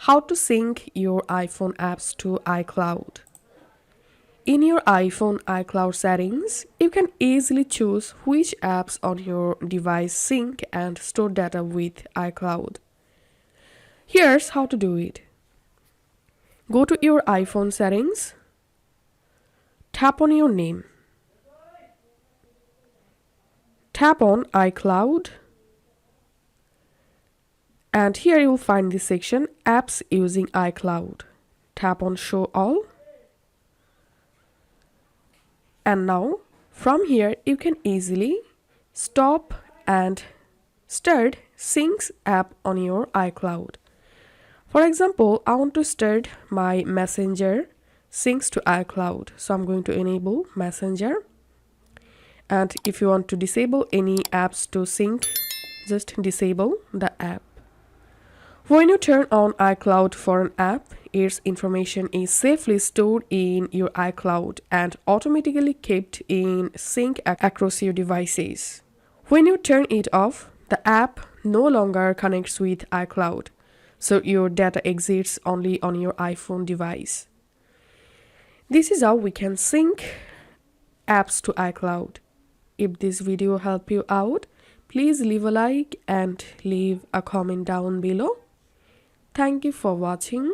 How to sync your iPhone apps to iCloud. In your iPhone iCloud settings, you can easily choose which apps on your device sync and store data with iCloud. Here's how to do it. Go to your iPhone settings, tap on your name, tap on iCloud, and here you will find this section, Apps using iCloud. Tap on Show All. And now, from here, you can easily stop and start Syncs app on your iCloud. For example, I want to start my Messenger syncs to iCloud. So I'm going to enable Messenger. And if you want to disable any apps to sync, just disable the app. When you turn on iCloud for an app, its information is safely stored in your iCloud and automatically kept in sync across your devices. When you turn it off, the app no longer connects with iCloud, so your data exits only on your iPhone device. This is how we can sync apps to iCloud. If this video helped you out, please leave a like and leave a comment down below. Thank you for watching.